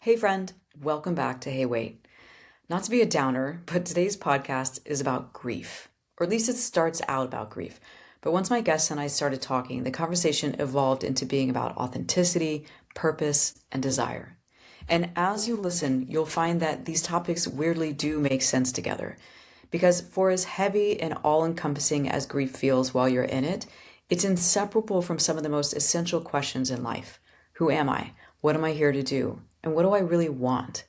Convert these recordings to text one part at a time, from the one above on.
Hey friend, welcome back to Hey Wait. Not to be a downer, but today's podcast is about grief, or at least it starts out about grief. But once my guests and I started talking, the conversation evolved into being about authenticity, purpose, and desire. And as you listen, you'll find that these topics weirdly do make sense together. Because for as heavy and all-encompassing as grief feels while you're in it, it's inseparable from some of the most essential questions in life. Who am I? What am I here to do? And what do I really want?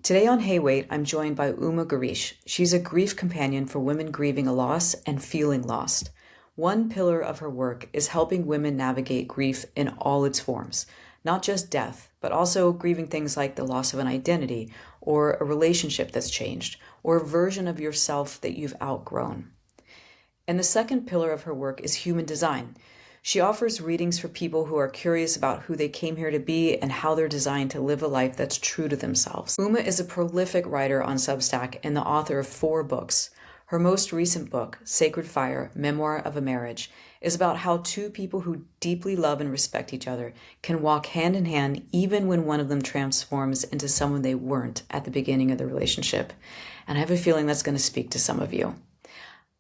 Today on Hey Wait, I'm joined by Girish. She's a grief companion for women grieving a loss and feeling lost. One pillar of her work is helping women navigate grief in all its forms, not just death, but also grieving things like the loss of an identity, or a relationship that's changed, or a version of yourself that you've outgrown. And the second pillar of her work is human design. She offers readings for people who are curious about who they came here to be and how they're designed to live a life that's true to themselves. Is a prolific writer on Substack and the author of 4 books. Her most recent book, Sacred Fire, Memoir of a Marriage, is about how 2 people who deeply love and respect each other can walk hand in hand even when one of them transforms into someone they weren't at the beginning of the relationship. And I have a feeling that's going to speak to some of you.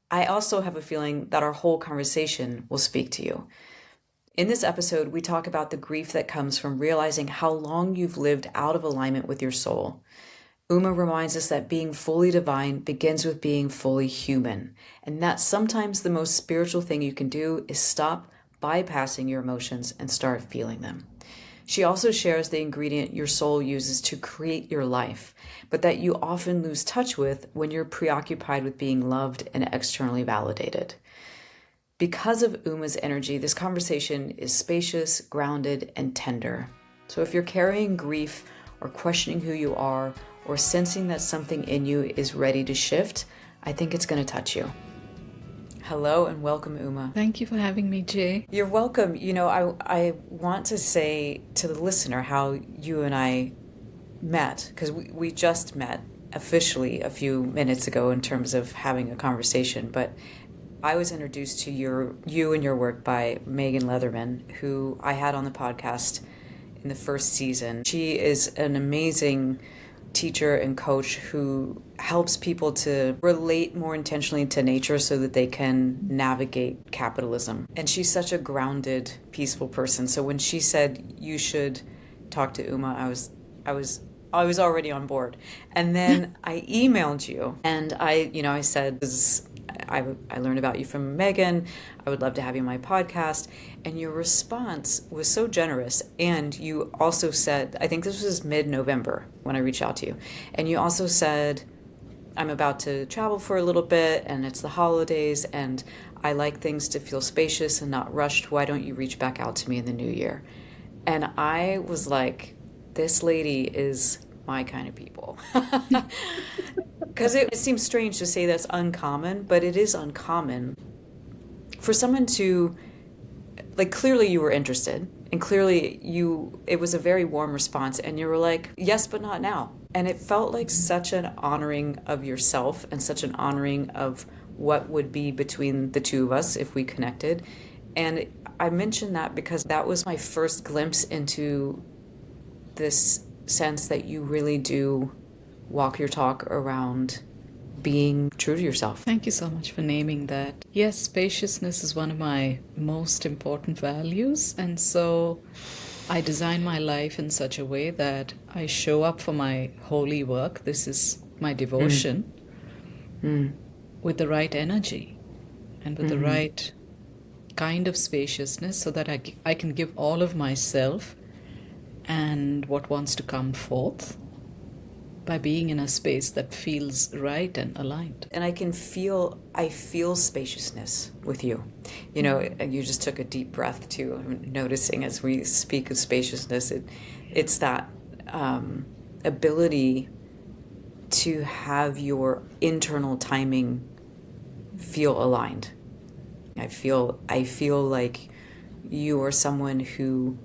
I also have a feeling that our whole conversation will speak to you. In this episode, we talk about the grief that comes from realizing how long you've lived out of alignment with your soul. Reminds us that being fully divine begins with being fully human, and that sometimes the most spiritual thing you can do is stop bypassing your emotions and start feeling them. She also shares the ingredient your soul uses to create your life, but that you often lose touch with when you're preoccupied with being loved and externally validated. Because of Uma's energy, this conversation is spacious, grounded, and tender. So if you're carrying grief or questioning who you are or sensing that something in you is ready to shift, I think it's going to touch you. Hello and welcome, Uma. Thank you for having me, Jay. You're welcome. I want to say to the listener how you and I met, because we just met officially a few minutes ago in terms of having a conversation, but I was introduced to you and your work by Megan Leatherman, who I had on the podcast in the first season. She is an amazing teacher and coach who helps people to relate more intentionally to nature so that they can navigate capitalism. And she's such a grounded, peaceful person. So when she said you should talk to Uma, I was already on board. And then I emailed you and I said, I learned about you from Megan. I would love to have you on my podcast. And your response was so generous. And you also said, I think this was mid-November when I reached out to you. And you also said, I'm about to travel for a little bit and it's the holidays and I like things to feel spacious and not rushed. Why don't you reach back out to me in the new year? And I was like, this lady is my kind of people. Because it seems strange to say that's uncommon, but it is uncommon for someone to, clearly you were interested, and clearly it was a very warm response, and you were like, yes, but not now. And it felt like such an honoring of yourself and such an honoring of what would be between the two of us if we connected. And I mentioned that because that was my first glimpse into this sense that you really do walk your talk around being true to yourself. Thank you so much for naming that. Yes, spaciousness is one of my most important values, and so I design my life in such a way that I show up for my holy work. This is my devotion with the right energy and with the right kind of spaciousness so that I can give all of myself and what wants to come forth by being in a space that feels right and aligned. And I feel spaciousness with you. You just took a deep breath too. I'm noticing as we speak of spaciousness, it's that ability to have your internal timing feel aligned. I feel like you are someone who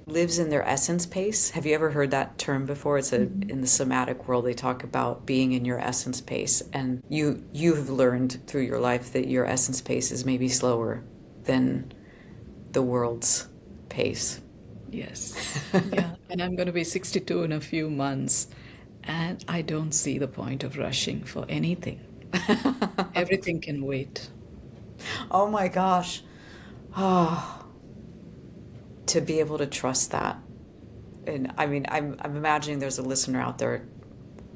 lives in their essence pace. Have you ever heard that term before? It's in the somatic world, they talk about being in your essence pace. And you have learned through your life that your essence pace is maybe slower than the world's pace. Yes. Yeah. And I'm going to be 62 in a few months. And I don't see the point of rushing for anything. Everything can wait. Oh my gosh. Oh, to be able to trust that. And I mean, I'm imagining there's a listener out there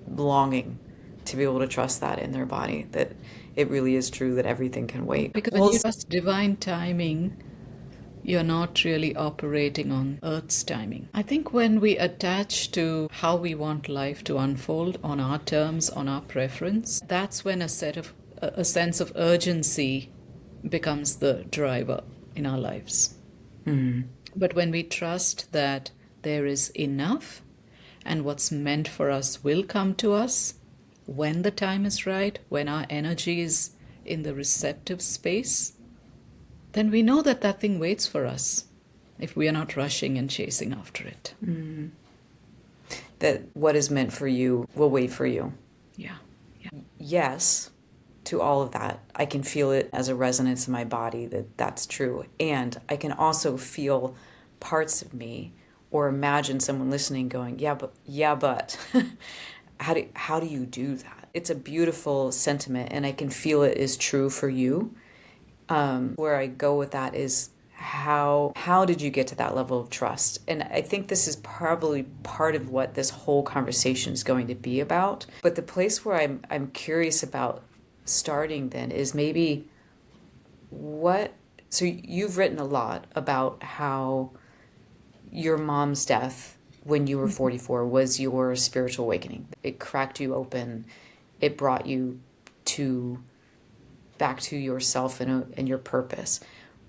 longing to be able to trust that in their body, that it really is true that everything can wait. Because when Well, you trust divine timing, you're not really operating on Earth's timing. I think when we attach to how we want life to unfold on our terms, on our preference, that's when a sense of urgency becomes the driver in our lives. But when we trust that there is enough and what's meant for us will come to us when the time is right, when our energy is in the receptive space, then we know that that thing waits for us if we are not rushing and chasing after it. that what is meant for you will wait for you. Yeah. Yeah. Yes, to all of that. I can feel it as a resonance in my body that that's true. And I can also feel parts of me or imagine someone listening going, yeah, but how do you do that? It's a beautiful sentiment and I can feel it is true for you. Where I go with that is how did you get to that level of trust? And I think this is probably part of what this whole conversation is going to be about. But the place where I'm curious about starting then is maybe so you've written a lot about how your mom's death when you were 44 was your spiritual awakening. It cracked you open. It brought you back to yourself and your purpose.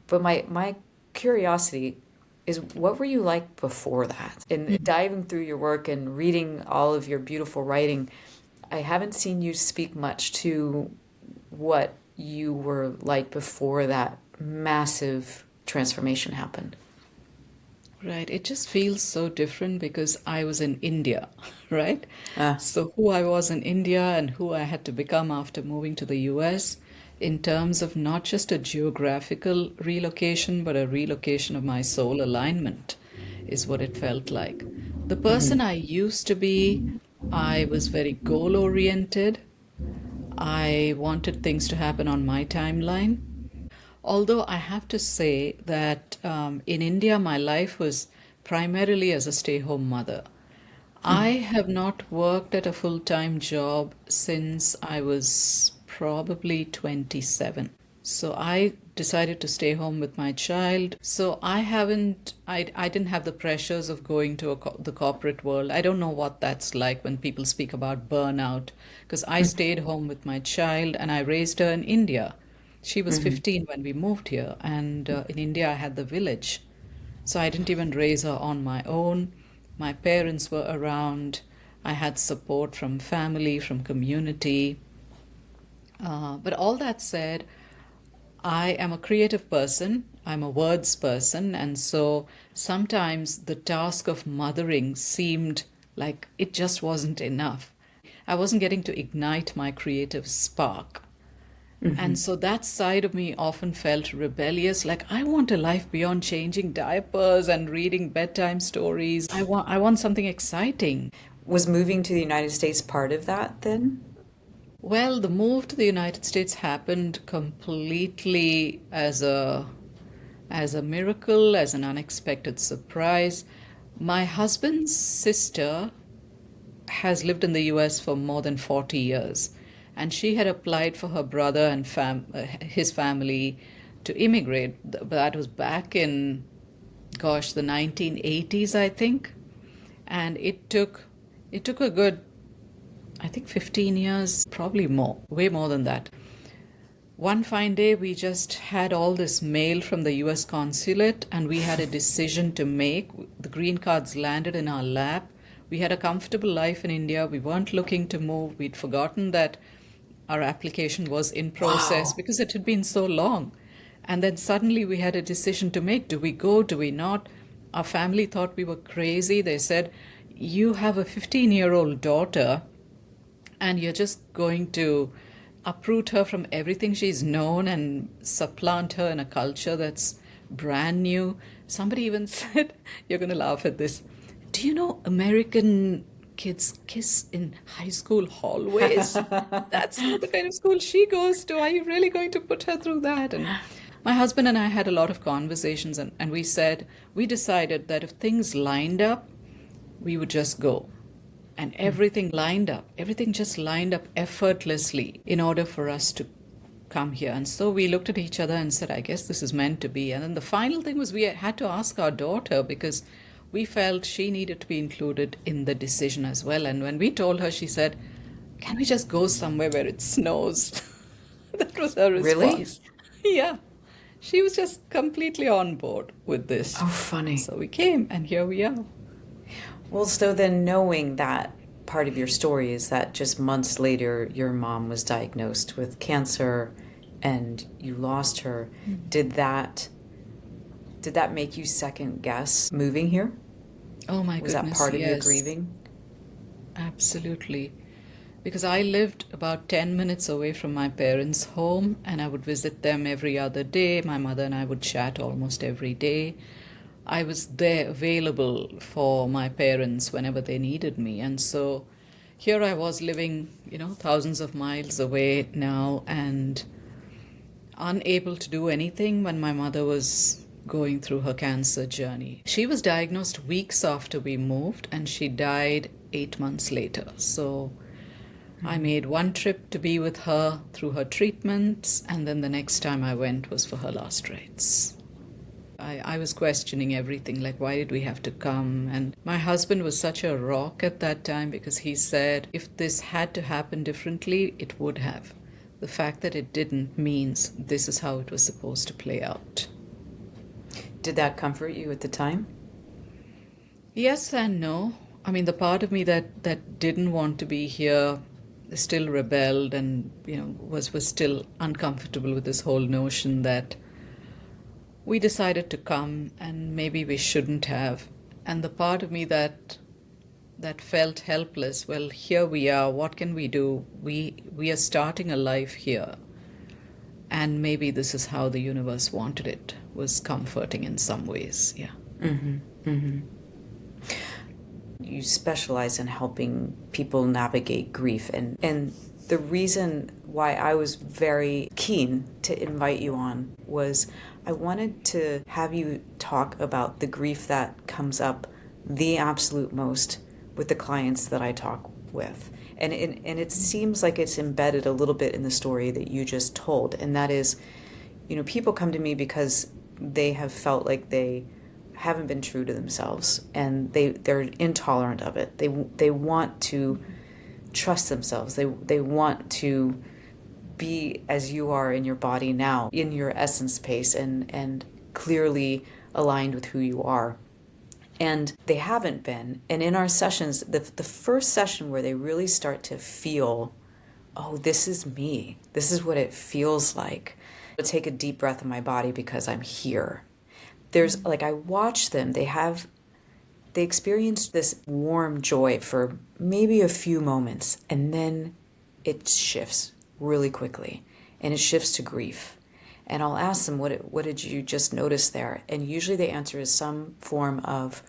But my curiosity is, what were you like before that? And diving through your work and reading all of your beautiful writing, I haven't seen you speak much to what you were like before that massive transformation happened. Right. It just feels so different because I was in India, right? So who I was in India and who I had to become after moving to the US in terms of not just a geographical relocation, but a relocation of my soul alignment is what it felt like. The person I used to be, I was very goal oriented. I wanted things to happen on my timeline. Although I have to say that in India, my life was primarily as a stay home mother. I have not worked at a full time job since I was probably 27. So I decided to stay home with my child. So I didn't have the pressures of going to the corporate world. I don't know what that's like when people speak about burnout, because I stayed home with my child and I raised her in India. She was 15 when we moved here, and in India I had the village. So I didn't even raise her on my own. My parents were around. I had support from family, from community. But all that said, I am a creative person. I'm a words person. And so sometimes the task of mothering seemed like it just wasn't enough. I wasn't getting to ignite my creative spark. And so that side of me often felt rebellious, like I want a life beyond changing diapers and reading bedtime stories. I want something exciting. Was moving to the United States part of that then? Well, the move to the United States happened completely as a miracle, as an unexpected surprise. My husband's sister has lived in the US for more than 40 years. And she had applied for her brother and his family to immigrate. That was back in, gosh, the 1980s, I think. And it took a good, I think, 15 years, probably more, way more than that. One fine day, we just had all this mail from the US consulate, and we had a decision to make. The green cards landed in our lap. We had a comfortable life in India. We weren't looking to move. We'd forgotten that our application was in process because it had been so long. And then suddenly we had a decision to make. Do we go? Do we not? Our family thought we were crazy. They said, you have a 15-year-old daughter and you're just going to uproot her from everything she's known and supplant her in a culture that's brand new. Somebody even said, you're going to laugh at this, do you know American kids kiss in high school hallways? That's not the kind of school she goes to. Are you really going to put her through that? And my husband and I had a lot of conversations, and we decided that if things lined up, we would just go. And everything lined up, everything just lined up effortlessly in order for us to come here. And so we looked at each other and said, I guess this is meant to be. And then the final thing was we had to ask our daughter, because we felt she needed to be included in the decision as well. And when we told her, she said, can we just go somewhere where it snows? That was her Really? response. Yeah. She was just completely on board with this. Oh, funny. So we came, and here we are. Well, so then knowing that part of your story is that just months later, your mom was diagnosed with cancer and you lost her. Did that make you second guess moving here? Oh my Was goodness, that part of your yes. grieving? Absolutely. Because I lived about 10 minutes away from my parents' home, and I would visit them every other day. My mother and I would chat almost every day. I was there available for my parents whenever they needed me. And so here I was living, thousands of miles away now, and unable to do anything when my mother was going through her cancer journey. She was diagnosed weeks after we moved, and she died 8 months later. So I made one trip to be with her through her treatments, and then the next time I went was for her last rites. I was questioning everything, like, why did we have to come? And my husband was such a rock at that time, because he said if this had to happen differently, it would have. The fact that it didn't means this is how it was supposed to play out. Did that comfort you at the time? Yes and no. I mean, the part of me that didn't want to be here still rebelled and, was still uncomfortable with this whole notion that we decided to come and maybe we shouldn't have. And the part of me that felt helpless, well, here we are, what can we do? We are starting a life here. And maybe this is how the universe wanted it, was comforting in some ways, yeah. You specialize in helping people navigate grief. And the reason why I was very keen to invite you on was I wanted to have you talk about the grief that comes up the absolute most with the clients that I talk with. And it seems like it's embedded a little bit in the story that you just told. And that is, people come to me because they have felt like they haven't been true to themselves, and they're intolerant of it. They want to trust themselves. They want to be as you are in your body now, in your essence space, and clearly aligned with who you are. And they haven't been. And in our sessions, the first session where they really start to feel, oh, this is me. This is what it feels like. To take a deep breath in my body because I'm here. There's I watch them, they experience this warm joy for maybe a few moments, and then it shifts really quickly, and it shifts to grief. And I'll ask them, what did you just notice there? And usually the answer is some form of,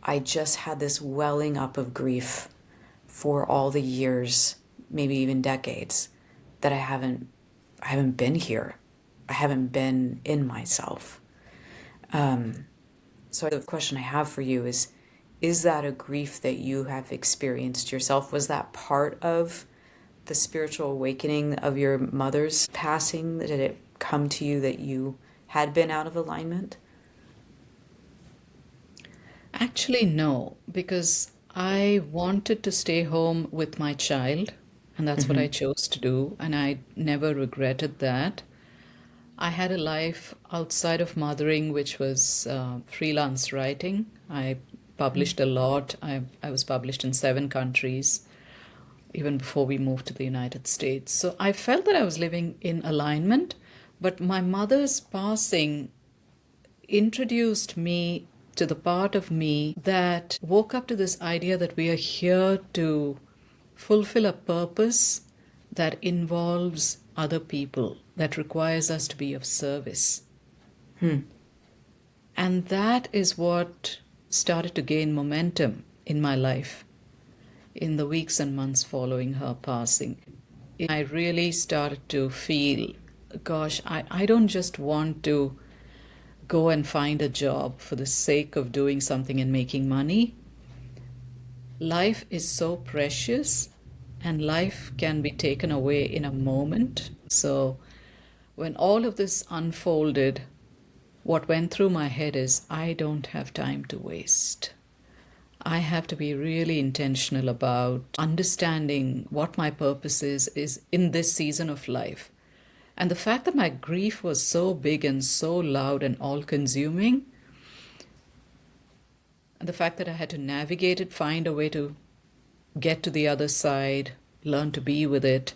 I just had this welling up of grief for all the years, maybe even decades, that I haven't been here. I haven't been in myself. So the question I have for you is that a grief that you have experienced yourself? Was that part of the spiritual awakening of your mother's passing? Did it come to you that you had been out of alignment? Actually, no, because I wanted to stay home with my child, and that's what I chose to do, and I never regretted that. I had a life outside of mothering, which was freelance writing. I published a lot. I was published in 7 countries, even before we moved to the United States. So I felt that I was living in alignment, but my mother's passing introduced me to the part of me that woke up to this idea that we are here to fulfill a purpose that involves other people, that requires us to be of service. And that is what started to gain momentum in my life in the weeks and months following her passing. I really started to feel, gosh, I don't just want to go and find a job for the sake of doing something and making money. Life is so precious and life can be taken away in a moment. So when all of this unfolded, what went through my head is I don't have time to waste. I have to be really intentional about understanding what my purpose is in this season of life. And the fact that my grief was so big and so loud and all consuming, and the fact that I had to navigate it, find a way to get to the other side, learn to be with it,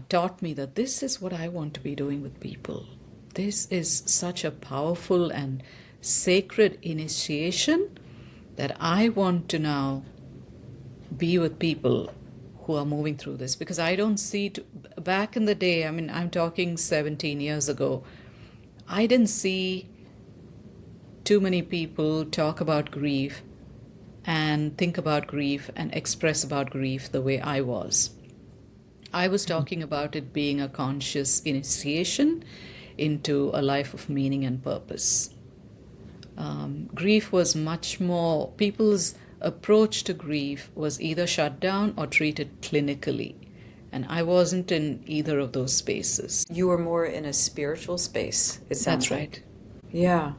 taught me that this is what I want to be doing with people. This is such a powerful and sacred initiation that I want to now be with people who are moving through this, because I don't see back in the day, I mean, I'm talking 17 years ago, I didn't see too many people talk about grief and think about grief and express about grief the way I was. I was talking about it being a conscious initiation into a life of meaning and purpose. Grief was much more, people's approach to grief was either shut down or treated clinically. And I wasn't in either of those spaces. You were more in a spiritual space, it sounds That's like. right. Yeah.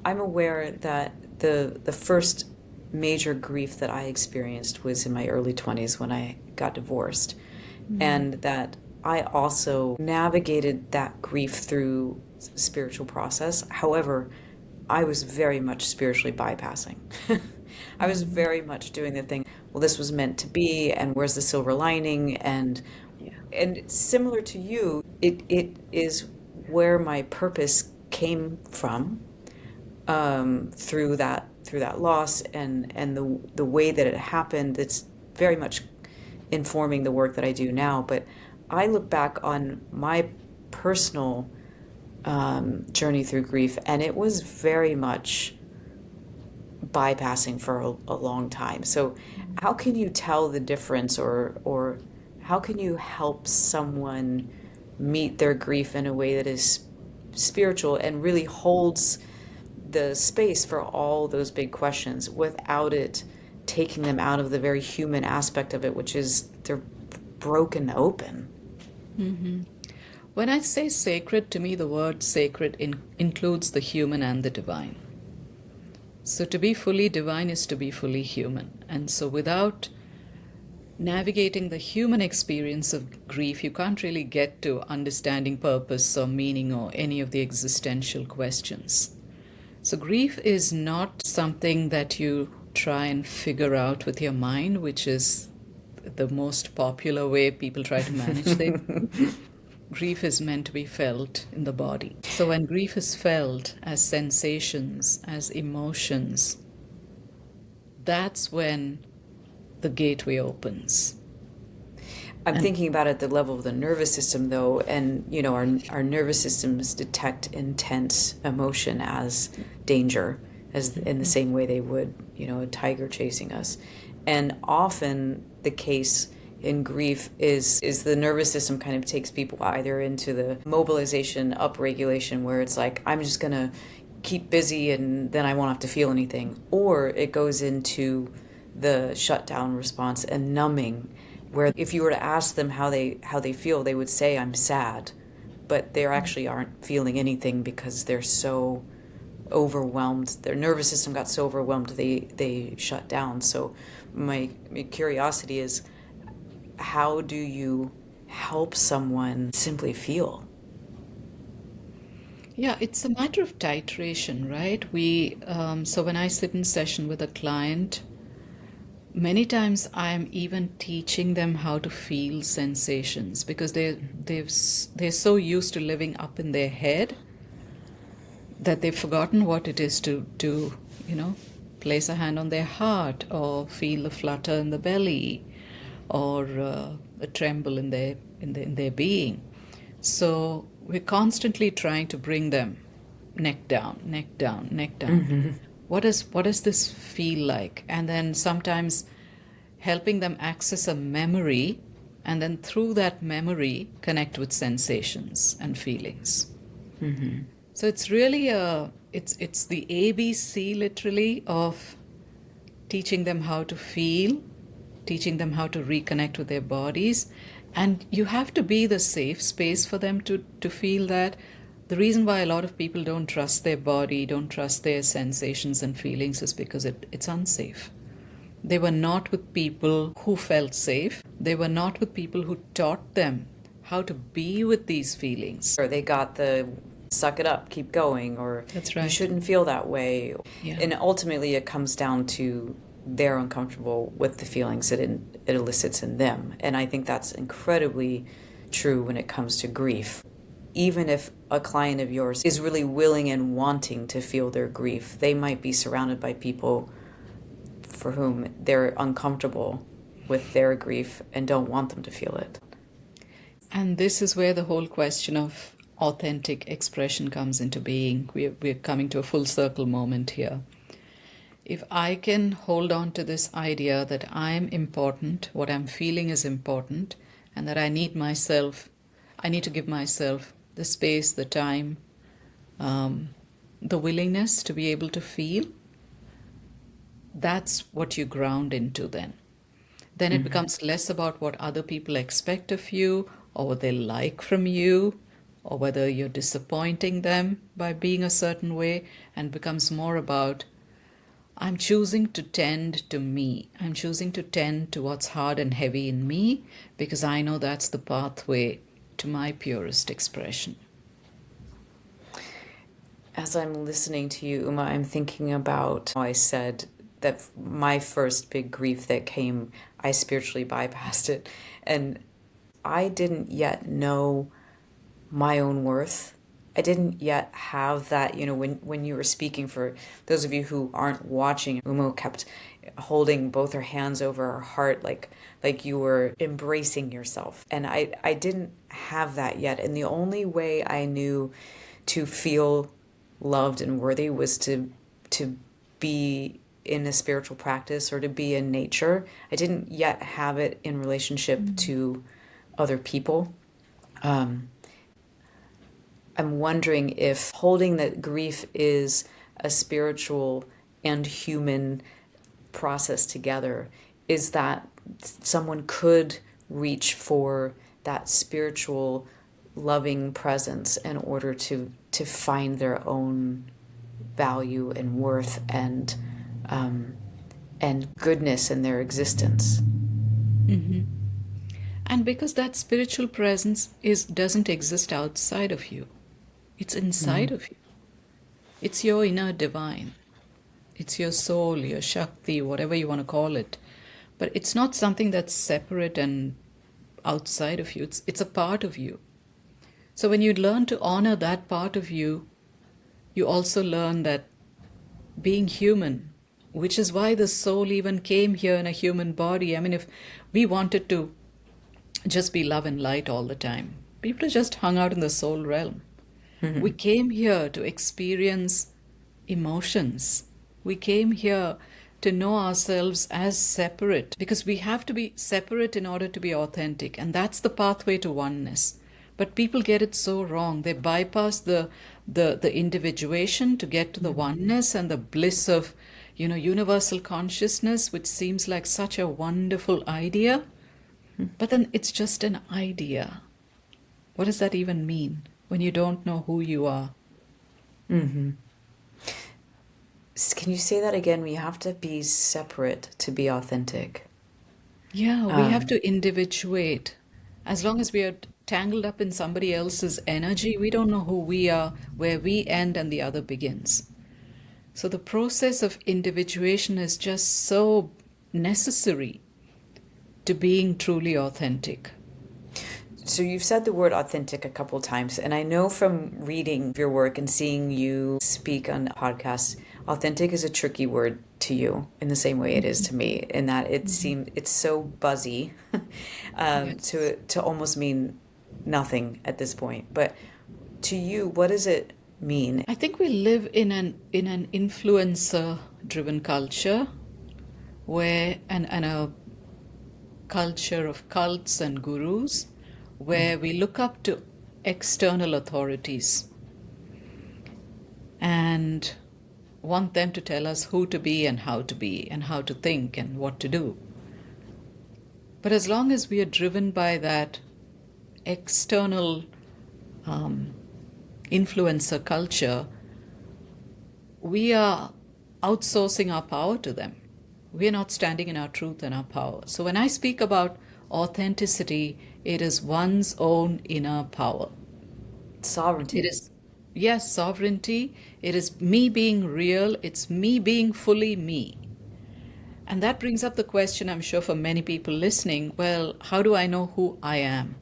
I'm aware that the first major grief that I experienced was in my early 20s when I got divorced. And that I also navigated that grief through spiritual process. However, I was very much spiritually bypassing. I was very much doing the thing, well, this was meant to be, and where's the silver lining? And similar to you, it is where my purpose came from, through that loss and the way that it happened. It's very much informing the work that I do now. But I look back on my personal journey through grief, and it was very much bypassing for a long time. So how can you tell the difference, or how can you help someone meet their grief in a way that is spiritual and really holds the space for all those big questions without it taking them out of the very human aspect of it, which is they're broken open? When I say sacred, to me the word sacred includes the human and the divine. So to be fully divine is to be fully human. And so without navigating the human experience of grief, you can't really get to understanding purpose or meaning or any of the existential questions. So grief is not something that you try and figure out with your mind, which is the most popular way people try to manage things. Grief is meant to be felt in the body. So when grief is felt as sensations, as emotions, that's when the gateway opens. I'm thinking about it at the level of the nervous system, though, and our nervous systems detect intense emotion as danger, as in the same way they would, a tiger chasing us. And often the case in grief is the nervous system kind of takes people either into the mobilization, upregulation, where it's like, I'm just going to keep busy and then I won't have to feel anything. Or it goes into the shutdown response and numbing, where if you were to ask them how they feel, they would say, I'm sad. But they actually aren't feeling anything because they're so overwhelmed. Their nervous system got so overwhelmed, they shut down. So my curiosity is, how do you help someone simply feel? Yeah, it's a matter of titration, right? So when I sit in session with a client, many times I'm even teaching them how to feel sensations, because they're so used to living up in their head that they've forgotten what it is to place a hand on their heart or feel a flutter in the belly or a tremble in their being. So we're constantly trying to bring them neck down, neck down, neck down. What does this feel like? And then sometimes helping them access a memory, and then through that memory connect with sensations and feelings. So it's really it's the ABC literally of teaching them how to feel, teaching them how to reconnect with their bodies. And you have to be the safe space for them to feel that. The reason why a lot of people don't trust their body, don't trust their sensations and feelings is because it's unsafe. They were not with people who felt safe. They were not with people who taught them how to be with these feelings. Or they got the suck it up, keep going, or That's you right. shouldn't feel that way. Yeah. And ultimately it comes down to they're uncomfortable with the feelings that it elicits in them. And I think that's incredibly true when it comes to grief. Even if a client of yours is really willing and wanting to feel their grief, they might be surrounded by people for whom they're uncomfortable with their grief and don't want them to feel it. And this is where the whole question of authentic expression comes into being. We're coming to a full circle moment here. If I can hold on to this idea that I'm important, what I'm feeling is important, and that I need to give myself the space, the time, the willingness to be able to feel, that's what you ground into then. Then it becomes less about what other people expect of you or what they like from you or whether you're disappointing them by being a certain way, and becomes more about I'm choosing to tend to me. I'm choosing to tend to what's hard and heavy in me because I know that's the pathway to my purest expression. As I'm listening to you, Uma, I'm thinking about how I said that my first big grief that came, I spiritually bypassed it. And I didn't yet know my own worth. I didn't yet have that, when you were speaking, for those of you who aren't watching, Uma kept holding both her hands over her heart like you were embracing yourself. And I didn't have that yet. And the only way I knew to feel loved and worthy was to be in a spiritual practice or to be in nature. I didn't yet have it in relationship to other people. I'm wondering if holding that grief is a spiritual and human process together, is that someone could reach for that spiritual loving presence in order to find their own value and worth and goodness in their existence. And because that spiritual presence doesn't exist outside of you, it's inside of you. It's your inner divine. It's your soul, your Shakti, whatever you want to call it. But it's not something that's separate and outside of you. It's a part of you. So when you learn to honor that part of you, you also learn that being human, which is why the soul even came here in a human body. I mean, if we wanted to just be love and light all the time, people just hung out in the soul realm. We came here to experience emotions. We came here to know ourselves as separate, because we have to be separate in order to be authentic. And that's the pathway to oneness. But people get it so wrong. They bypass the individuation to get to the oneness and the bliss of, universal consciousness, which seems like such a wonderful idea. But then it's just an idea. What does that even mean when you don't know who you are? Can you say that again? We have to be separate to be authentic. Yeah, we have to individuate. As long as we are tangled up in somebody else's energy, we don't know who we are, where we end and the other begins. So the process of individuation is just so necessary to being truly authentic. So you've said the word authentic a couple times, and I know from reading your work and seeing you speak on podcasts, authentic is a tricky word to you in the same way it is to me, in that it's so buzzy to almost mean nothing at this point. But to you, what does it mean? I think we live in an influencer driven culture where and a culture of cults and gurus where we look up to external authorities and want them to tell us who to be and how to think and what to do. But as long as we are driven by that external influencer culture, we are outsourcing our power to them. We are not standing in our truth and our power. So when I speak about authenticity, it is one's own inner power. Sovereignty. It is, yes, sovereignty. It is me being real. It's me being fully me. And that brings up the question, I'm sure, for many people listening, well, how do I know who I am?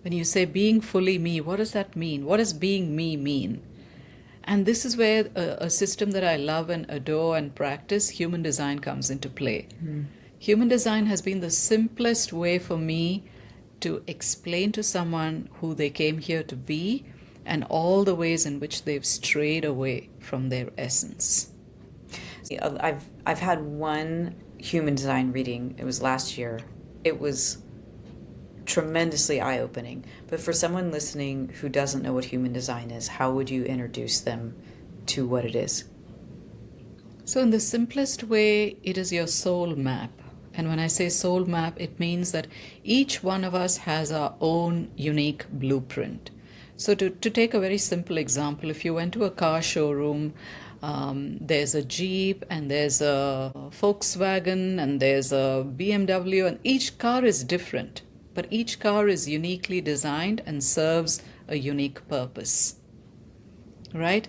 When you say being fully me, what does that mean? What does being me mean? And this is where a system that I love and adore and practice, human design, comes into play. Human design has been the simplest way for me to explain to someone who they came here to be and all the ways in which they've strayed away from their essence. I've had one human design reading. It was last year. It was tremendously eye-opening. But for someone listening who doesn't know what human design is, how would you introduce them to what it is? So in the simplest way, it is your soul map. And when I say soul map, it means that each one of us has our own unique blueprint. So to take a very simple example, if you went to a car showroom, there's a Jeep and there's a Volkswagen and there's a BMW, and each car is different. But each car is uniquely designed and serves a unique purpose, right?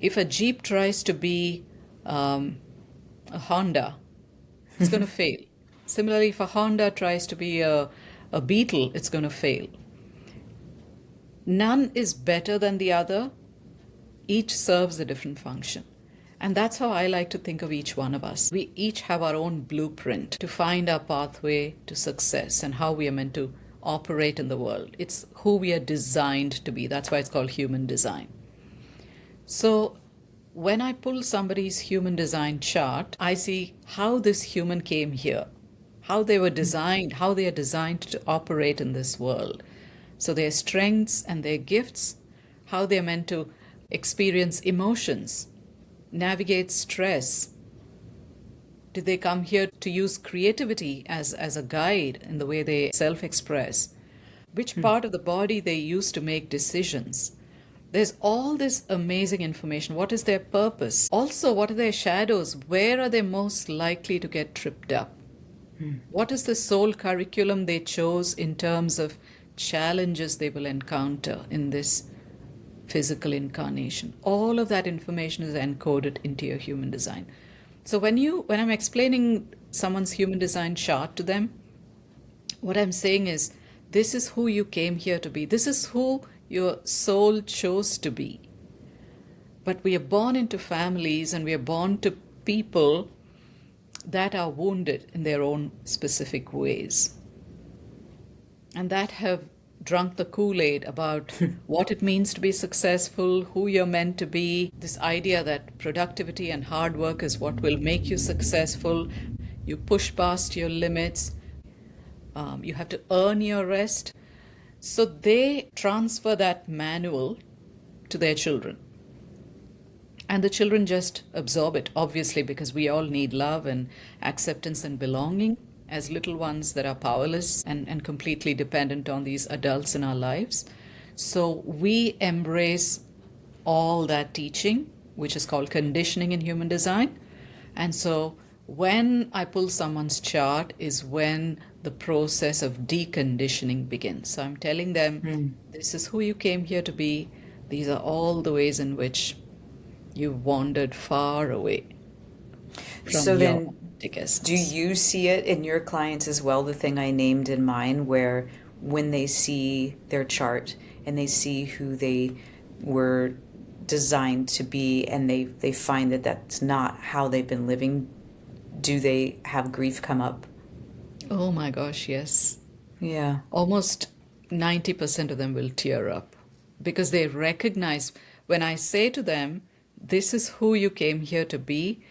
If a Jeep tries to be a Honda, it's going to fail. Similarly, if a Honda tries to be a Beetle, it's going to fail. None is better than the other. Each serves a different function. And that's how I like to think of each one of us. We each have our own blueprint to find our pathway to success and how we are meant to operate in the world. It's who we are designed to be. That's why it's called human design. So when I pull somebody's human design chart, I see how this human came here, how they were designed, how they are designed to operate in this world. So their strengths and their gifts, how they are meant to experience emotions, navigate stress. Did they come here to use creativity as a guide in the way they self-express? Which part of the body they use to make decisions? There's all this amazing information. What is their purpose? Also, what are their shadows? Where are they most likely to get tripped up? What is the soul curriculum they chose in terms of challenges they will encounter in this physical incarnation? All of that information is encoded into your human design. So when I'm explaining someone's human design chart to them, what I'm saying is, this is who you came here to be. This is who your soul chose to be. But we are born into families and we are born to people that are wounded in their own specific ways, and that have drunk the Kool-Aid about what it means to be successful, who you're meant to be, this idea that productivity and hard work is what will make you successful. You push past your limits. You have to earn your rest. So they transfer that manual to their children. And the children just absorb it, obviously, because we all need love and acceptance and belonging as little ones that are powerless and completely dependent on these adults in our lives. So we embrace all that teaching, which is called conditioning in human design. And so when I pull someone's chart is when the process of deconditioning begins. So I'm telling them, this is who you came here to be. These are all the ways in which you've wandered far away from So then, essence. do you see it in your clients as well, the thing I named in mine, where when they see their chart and they see who they were designed to be and they find that that's not how they've been living, do they have grief come up? Oh my gosh, yes. Yeah. Almost 90% of them will tear up because they recognize when I say to them, this is who you came here to be,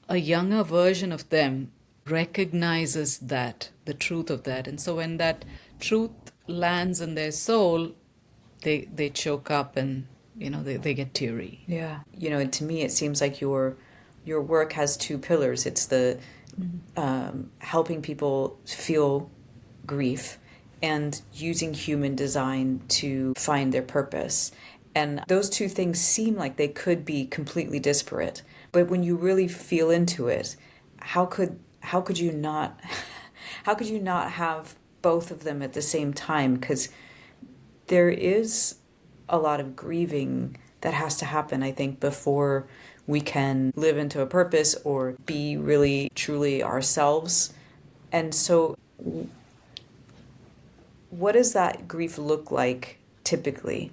a younger version of them recognizes that, the truth of that. And so when that truth lands in their soul, they choke up and, they get teary. Yeah. And to me, it seems like your work has two pillars. It's the helping people feel grief and using human design to find their purpose. And those two things seem like they could be completely disparate. But when you really feel into it, how could you not have both of them at the same time? Because there is a lot of grieving that has to happen, I think, before we can live into a purpose or be really truly ourselves. And so what does that grief look like typically?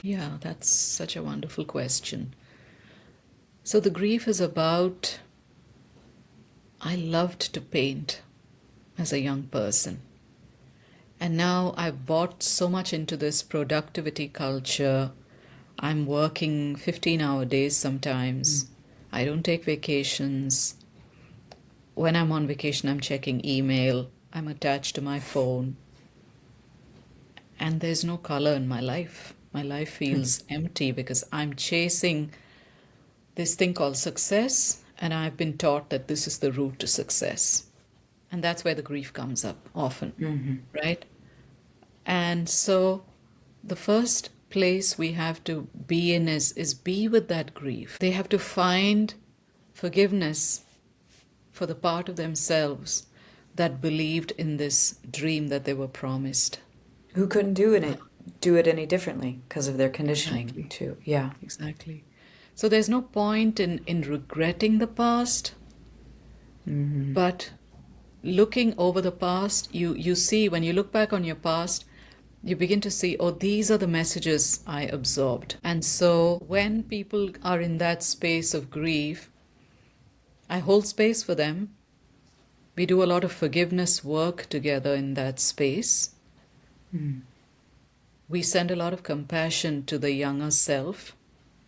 Yeah, that's such a wonderful question. So the grief is about, I loved to paint as a young person. And now I've bought so much into this productivity culture. I'm working 15-hour days sometimes. I don't take vacations. When I'm on vacation, I'm checking email. I'm attached to my phone. And there's no color in my life. My life feels empty because I'm chasing this thing called success, and I've been taught that this is the route to success. And that's where the grief comes up often, right? And so the first place we have to be in is be with that grief. They have to find forgiveness for the part of themselves that believed in this dream that they were promised. Who couldn't do it any differently because of their conditioning too. Yeah. Exactly. So there's no point in regretting the past, but looking over the past, you see, when you look back on your past, you begin to see, oh, these are the messages I absorbed. And so when people are in that space of grief, I hold space for them. We do a lot of forgiveness work together in that space. We send a lot of compassion to the younger self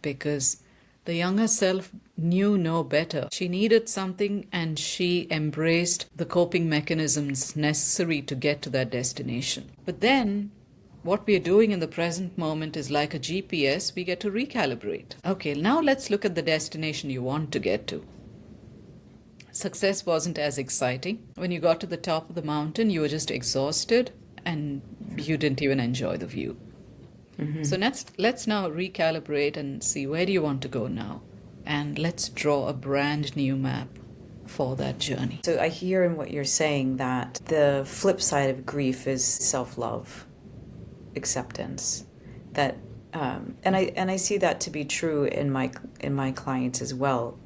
because the younger self knew no better. She needed something and she embraced the coping mechanisms necessary to get to that destination. But then what we are doing in the present moment is like a GPS, we get to recalibrate. Okay, now let's look at the destination you want to get to. Success wasn't as exciting. When you got to the top of the mountain, you were just exhausted and you didn't even enjoy the view. So let's now recalibrate and see, where do you want to go now? And let's draw a brand new map for that journey. So I hear in what you're saying that the flip side of grief is self-love, acceptance. That and I see that to be true in my clients as well.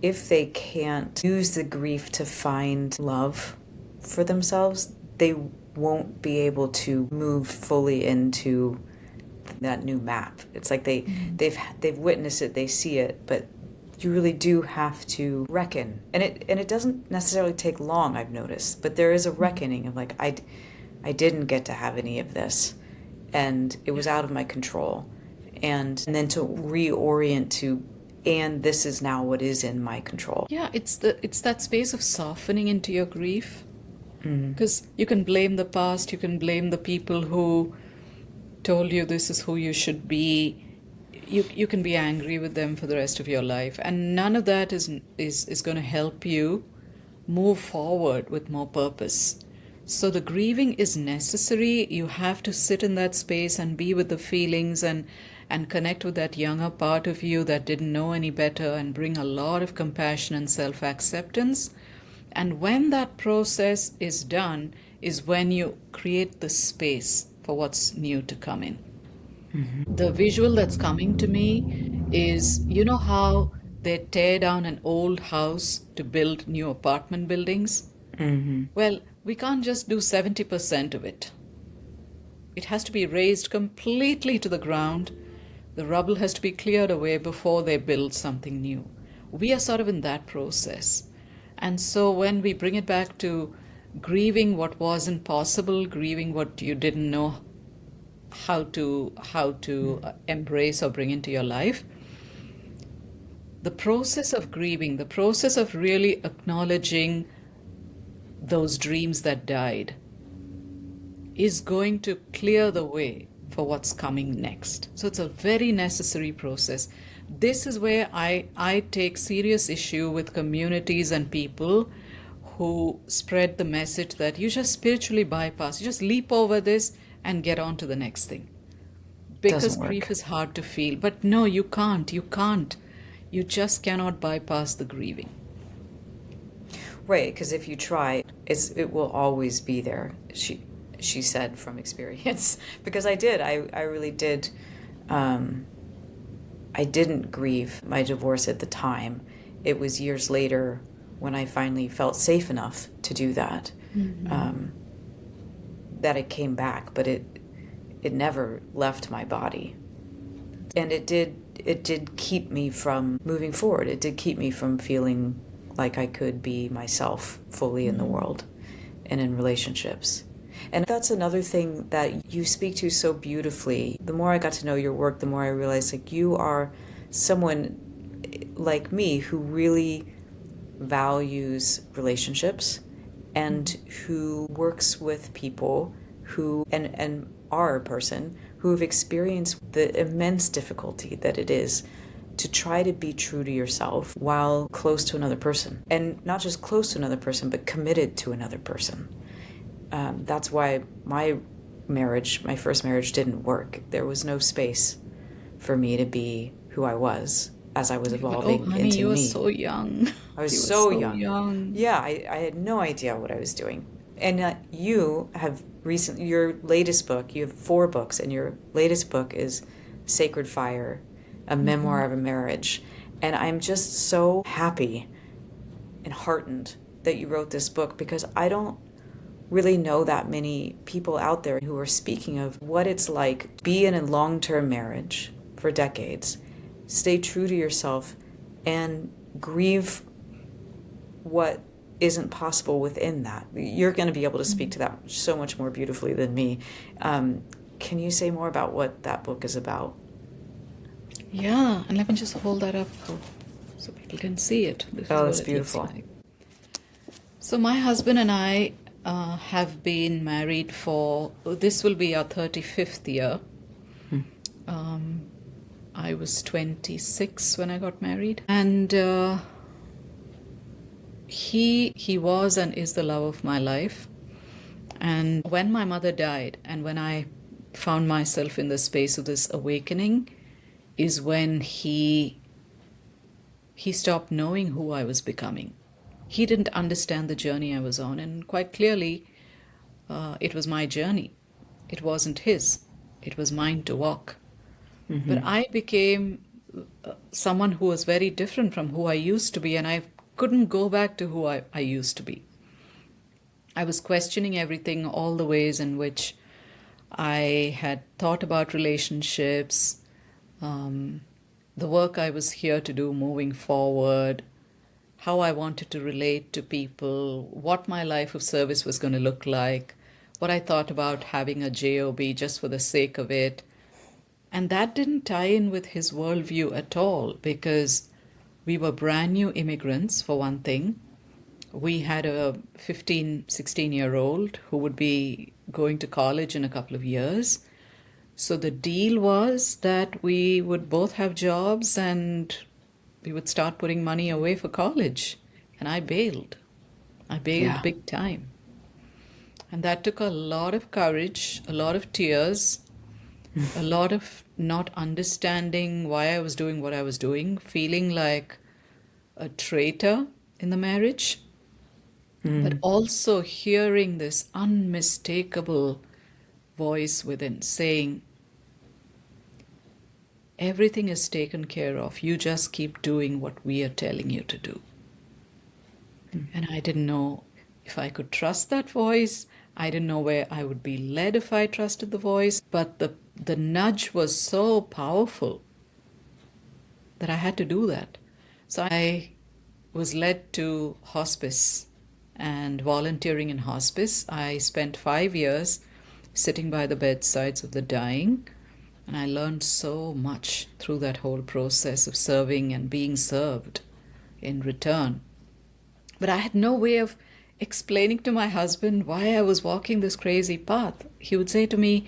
If they can't use the grief to find love for themselves, they won't be able to move fully into that new map. It's like they've witnessed it, they see it, but you really do have to reckon. And it doesn't necessarily take long, I've noticed, but there is a reckoning of like, I didn't get to have any of this and it was out of my control. And then to reorient to, and this is now what is in my control. Yeah, it's that space of softening into your grief. Because you can blame the past, you can blame the people who told you this is who you should be. You can be angry with them for the rest of your life. And none of that is going to help you move forward with more purpose. So the grieving is necessary. You have to sit in that space and be with the feelings and connect with that younger part of you that didn't know any better and bring a lot of compassion and self-acceptance. And when that process is done is when you create the space for what's new to come in. The visual that's coming to me is, you know how they tear down an old house to build new apartment buildings? Well, we can't just do 70% of it. It has to be raised completely to the ground. The rubble has to be cleared away before they build something new. We are sort of in that process. And so when we bring it back to grieving what wasn't possible, grieving what you didn't know how to embrace or bring into your life. The process of grieving, the process of really acknowledging those dreams that died, is going to clear the way for what's coming next. So it's a very necessary process. This is where I take serious issue with communities and people who spread the message that you just spiritually bypass, you just leap over this and get on to the next thing. Because Doesn't grief work. is hard to feel. But no, you can't. You can't. You just cannot bypass the grieving. Right, because if you try, it will always be there. She said from experience. Because I did. I really did. I didn't grieve my divorce at the time. It was years later when I finally felt safe enough to do that, that it came back. But it never left my body, and it did keep me from moving forward. It did keep me from feeling like I could be myself fully in the world and in relationships. And that's another thing that you speak to so beautifully. The more I got to know your work, the more I realized like you are someone like me who really values relationships and who works with people who and are a person who have experienced the immense difficulty that it is to try to be true to yourself while close to another person. And not just close to another person, but committed to another person. That's why my first marriage didn't work. There was no space for me to be who I was as I was But oh, evolving honey, into you were me. so young. I was You were so so young. young. Yeah, I had no idea what I was doing. And you have recently, your latest book, you have 4 books, and your latest book is Sacred Fire, a memoir of a marriage. And I'm just so happy and heartened that you wrote this book, because I don't really know that many people out there who are speaking of what it's like to be in a long-term marriage for decades, stay true to yourself, and grieve what isn't possible within that. You're going to be able to speak to that so much more beautifully than me. Can you say more about what that book is about? Yeah, and let me just hold that up so people can see it. This is Oh, what that's it looks beautiful. like. So my husband and I have been married for, this will be our 35th year. I was 26 when I got married. And he was and is the love of my life. And when my mother died, and when I found myself in the space of this awakening, is when he stopped knowing who I was becoming. He didn't understand the journey I was on, and quite clearly, it was my journey. It wasn't his. It was mine to walk. But I became someone who was very different from who I used to be, and I couldn't go back to who I used to be. I was questioning everything, all the ways in which I had thought about relationships, the work I was here to do moving forward, how I wanted to relate to people, what my life of service was going to look like, what I thought about having a job just for the sake of it. And that didn't tie in with his worldview at all, because we were brand new immigrants, for one thing. We had a 15, 16-year-old who would be going to college in a couple of years. So the deal was that we would both have jobs and we would start putting money away for college. And I bailed. I bailed Yeah. big time. And that took a lot of courage, a lot of tears, a lot of not understanding why I was doing what I was doing, feeling like a traitor in the marriage, but also hearing this unmistakable voice within saying, everything is taken care of. You just keep doing what we are telling you to do. And I didn't know if I could trust that voice. I didn't know where I would be led if I trusted the voice. But the nudge was so powerful that I had to do that. So I was led to hospice and volunteering in hospice. I spent 5 years sitting by the bedsides of the dying. And I learned so much through that whole process of serving and being served in return. But I had no way of explaining to my husband why I was walking this crazy path. He would say to me,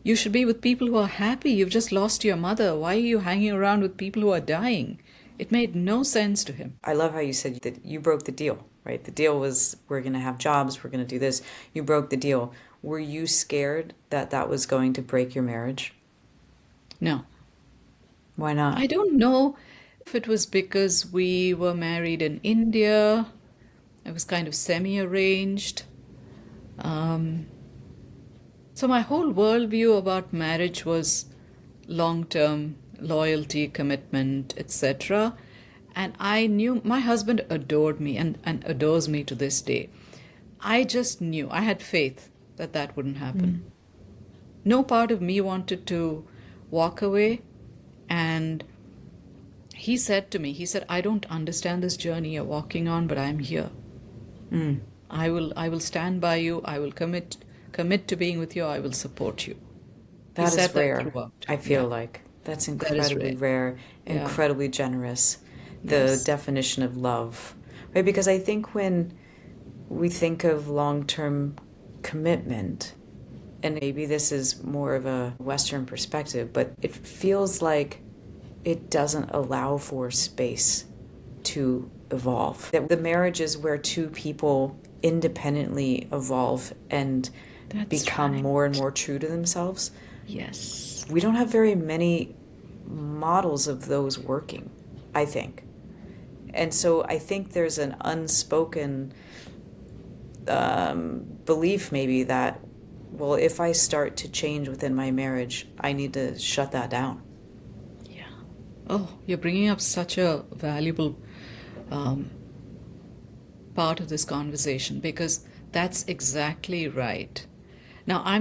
"You should be with people who are happy. You've just lost your mother. Why are you hanging around with people who are dying?" It made no sense to him. I love how you said that you broke the deal, right? The deal was we're going to have jobs, we're going to do this. You broke the deal. Were you scared that that was going to break your marriage? No. Why not? I don't know if it was because we were married in India. It was kind of semi-arranged. So my whole worldview about marriage was long-term loyalty, commitment, etc. And I knew my husband adored me and adores me to this day. I just knew, I had faith that that wouldn't happen. No part of me wanted to walk away. And he said to me, he said, "I don't understand this journey you're walking on, but I'm here. I will stand by you. I will commit to being with you. I will support you." That said is that rare. throughout. I feel Yeah. like that's That is incredibly rare, Yeah. incredibly generous. The Yes. definition of love, right? Because I think when we think of long-term commitment, and maybe this is more of a Western perspective, but it feels like it doesn't allow for space to evolve. That the marriage is where two people independently evolve and That's become right. more and more true to themselves. Yes. We don't have very many models of those working, I think. And so I think there's an unspoken belief maybe that, well, if I start to change within my marriage, I need to shut that down. Yeah. Oh, you're bringing up such a valuable part of this conversation, because that's exactly right. Now, I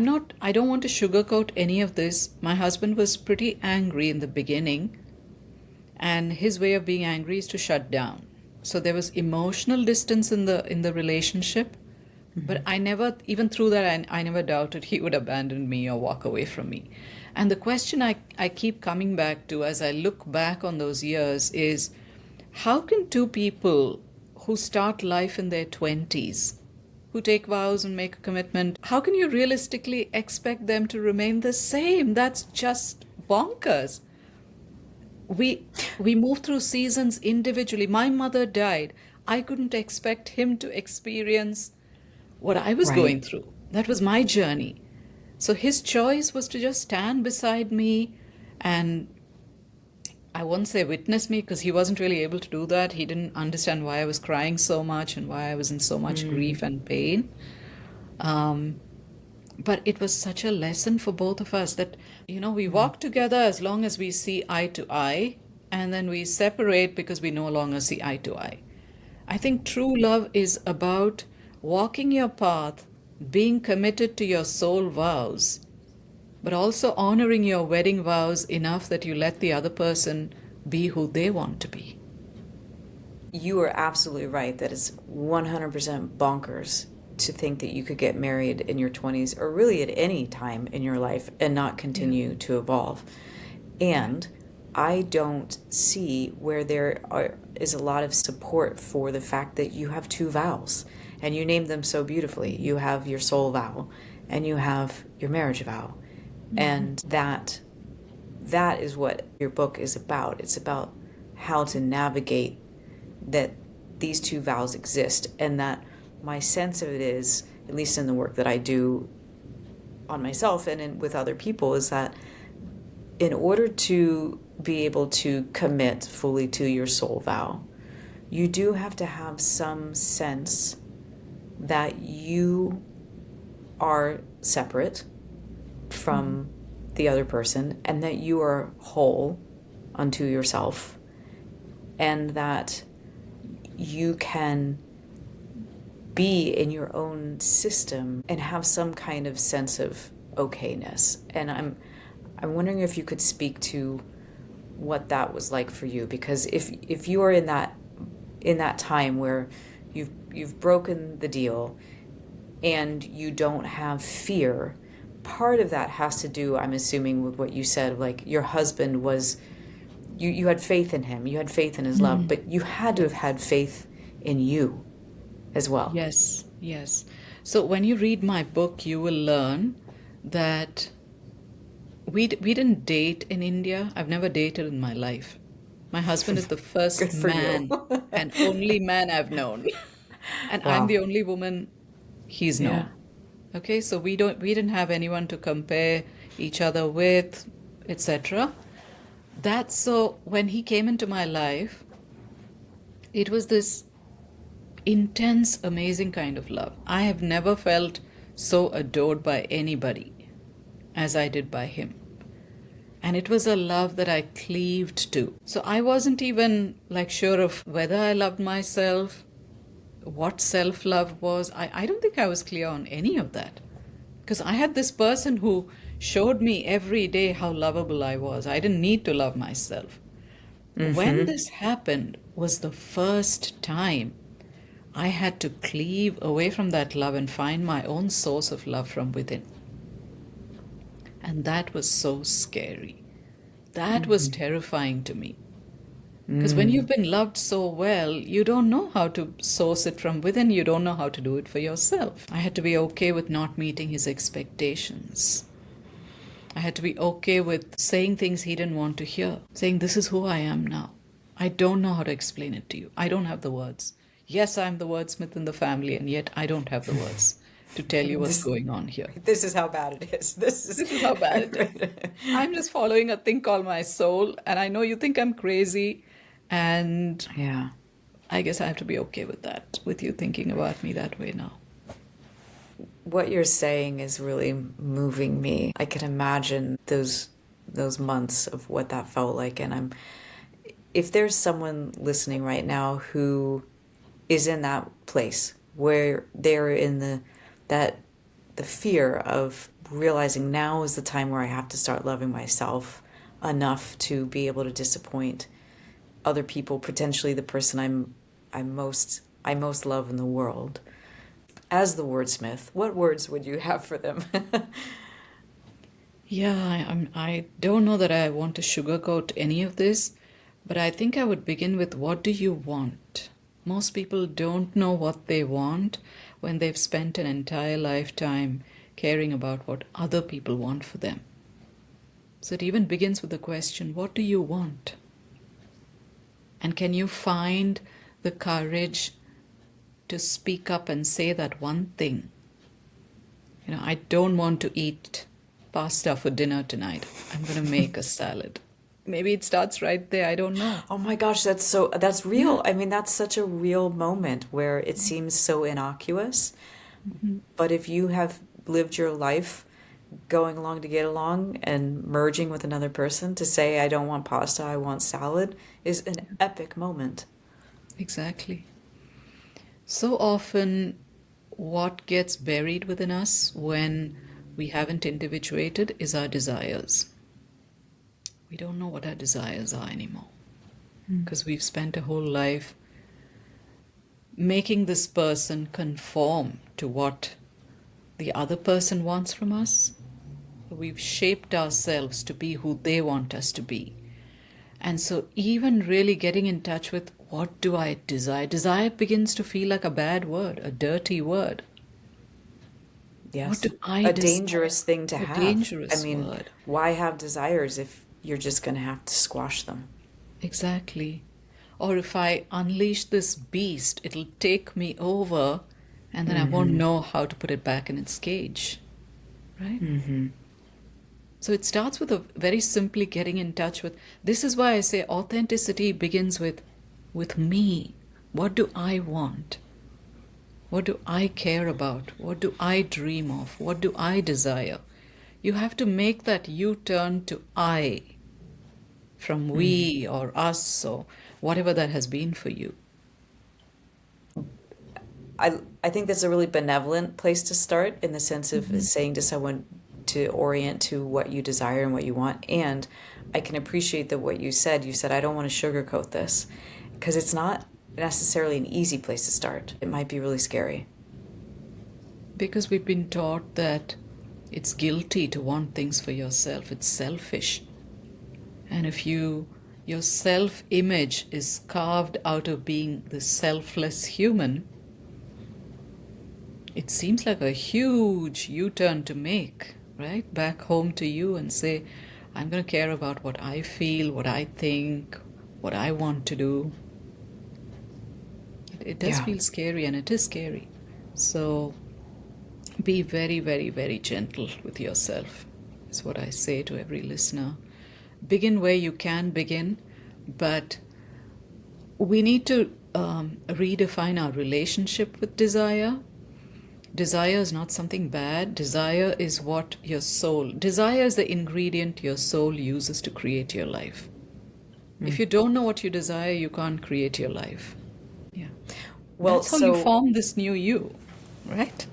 don't want to sugarcoat any of this. My husband was pretty angry in the beginning, and his way of being angry is to shut down. So there was emotional distance in the relationship, but I never, even through that, I never doubted he would abandon me or walk away from me. And the question I keep coming back to as I look back on those years is, how can two people who start life in their 20s, who take vows and make a commitment, how can you realistically expect them to remain the same? That's just bonkers. We move through seasons individually. My mother died. I couldn't expect him to experience what I was going Right. through. That was my journey. So his choice was to just stand beside me, and I won't say witness me, because he wasn't really able to do that. He didn't understand why I was crying so much and why I was in so much grief and pain. But it was such a lesson for both of us that, we walk together as long as we see eye to eye, and then we separate because we no longer see eye to eye. I think true love is about walking your path, being committed to your soul vows, but also honoring your wedding vows enough that you let the other person be who they want to be. You are absolutely right. That is 100% bonkers to think that you could get married in your 20s or really at any time in your life and not continue to evolve. And I don't see where is a lot of support for the fact that you have two vows, and you named them so beautifully. You have your soul vow and you have your marriage vow. And that is what your book is about. It's about how to navigate that these two vows exist, and that my sense of it is, at least in the work that I do on myself and with other people, is that in order to be able to commit fully to your soul vow, you do have to have some sense that you are separate from the other person, and that you are whole unto yourself, and that you can be in your own system and have some kind of sense of okayness. And I'm wondering if you could speak to what that was like for you, because if you are in that time where you've broken the deal and you don't have fear, part of that has to do, I'm assuming, with what you said, like your husband was, you had faith in him, you had faith in his love, but you had to have had faith in you as well. Yes, yes. So when you read my book, you will learn that we didn't date in India. I've never dated in my life. My husband is the Good first for you. man and only man I've known. And I'm Wow. the only woman he's Yeah. known. Okay, so we didn't have anyone to compare each other with, etc. That's so when he came into my life, it was this intense, amazing kind of love. I have never felt so adored by anybody as I did by him. And it was a love that I cleaved to. So I wasn't even like sure of whether I loved myself, what self love was. I don't think I was clear on any of that. Because I had this person who showed me every day how lovable I was. I didn't need to love myself. When this happened was the first time I had to cleave away from that love and find my own source of love from within. And that was so scary. That was terrifying to me. Because when you've been loved so well, you don't know how to source it from within. You don't know how to do it for yourself. I had to be okay with not meeting his expectations. I had to be okay with saying things he didn't want to hear. Saying, this is who I am now. I don't know how to explain it to you. I don't have the words. Yes, I'm the wordsmith in the family, and yet I don't have the words to tell you what's This going on here. this is how bad it is. This is how bad it is. I'm just following a thing called my soul, and I know you think I'm crazy, and Yeah. I guess I have to be okay with that, with you thinking about me that way now. What you're saying is really moving me. I can imagine those months of what that felt like, and if there's someone listening right now who is in that place where they're in the fear of realizing now is the time where I have to start loving myself enough to be able to disappoint other people, potentially the person I most love in the world. As the wordsmith, what words would you have for them? Yeah, I don't know that I want to sugarcoat any of this, but I think I would begin with what do you want? Most people don't know what they want when they've spent an entire lifetime caring about what other people want for them. So it even begins with the question, what do you want? And can you find the courage to speak up and say that one thing? You know, I don't want to eat pasta for dinner tonight. I'm going to make a salad. Maybe it starts right there. I don't know. Oh my gosh, that's real. I mean, that's such a real moment where it seems so innocuous. But if you have lived your life going along to get along and merging with another person to say, I don't want pasta, I want salad, is an epic moment. Exactly. So often, what gets buried within us when we haven't individuated is our desires. We don't know what our desires are anymore because we've spent a whole life making this person conform to what the other person wants from us. We've shaped ourselves to be who they want us to be. And so even really getting in touch with what do I desire? Desire begins to feel like a bad word, a dirty word. Yes. What do I A desire? dangerous thing to A have. dangerous I mean, word. why have desires if you're just going to have to squash them? Exactly. Or if I unleash this beast, it'll take me over and then I won't know how to put it back in its cage. Right? So it starts with a very simply getting in touch with, this is why I say authenticity begins with me. What do I want? What do I care about? What do I dream of? What do I desire? You have to make that U-turn to I from we or us or whatever that has been for you. I think that's a really benevolent place to start in the sense of saying to someone to orient to what you desire and what you want. And I can appreciate that what you said, I don't want to sugarcoat this because it's not necessarily an easy place to start. It might be really scary. Because we've been taught that It's guilty to want things for yourself. It's selfish. And if your self-image is carved out of being the selfless human, it seems like a huge U-turn to make, right? Back home to you and say, I'm going to care about what I feel, what I think, what I want to do. It does Yeah. feel scary, and it is scary. So be very, very, very gentle with yourself, is what I say to every listener. Begin where you can begin, but we need to redefine our relationship with desire. Desire is not something bad. Desire is desire is the ingredient your soul uses to create your life. If you don't know what you desire, you can't create your life. Yeah. Well, That's how you form this new you, right?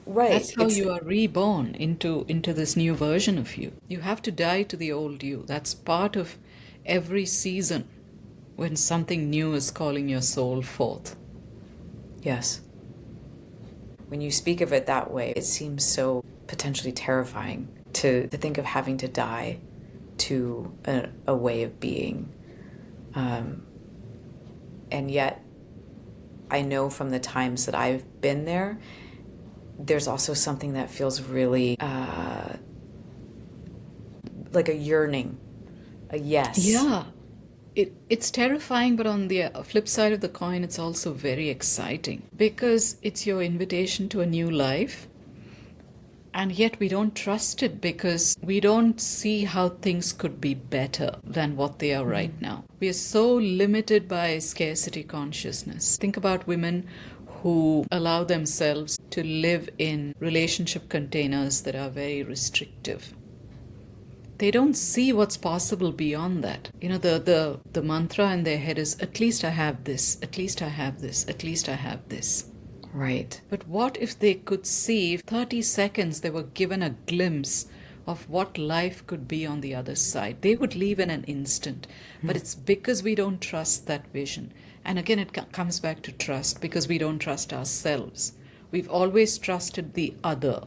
right. That's how you are reborn into this new version of you. You have to die to the old you. That's part of every season when something new is calling your soul forth. Yes. When you speak of it that way, it seems so potentially terrifying to think of having to die to a way of being. And yet, I know from the times that I've been there, there's also something that feels really like a yearning, a yes. Yeah. It's terrifying, but on the flip side of the coin, it's also very exciting because it's your invitation to a new life. And yet we don't trust it because we don't see how things could be better than what they are right now. We are so limited by scarcity consciousness. Think about women who allow themselves to live in relationship containers that are very restrictive. They don't see what's possible beyond that. You know, the mantra in their head is, at least I have this, at least I have this, at least I have this. Right. But what if they could see, if 30 seconds they were given a glimpse of what life could be on the other side? They would leave in an instant. But it's because we don't trust that vision. And again, it comes back to trust, because we don't trust ourselves. We've always trusted the other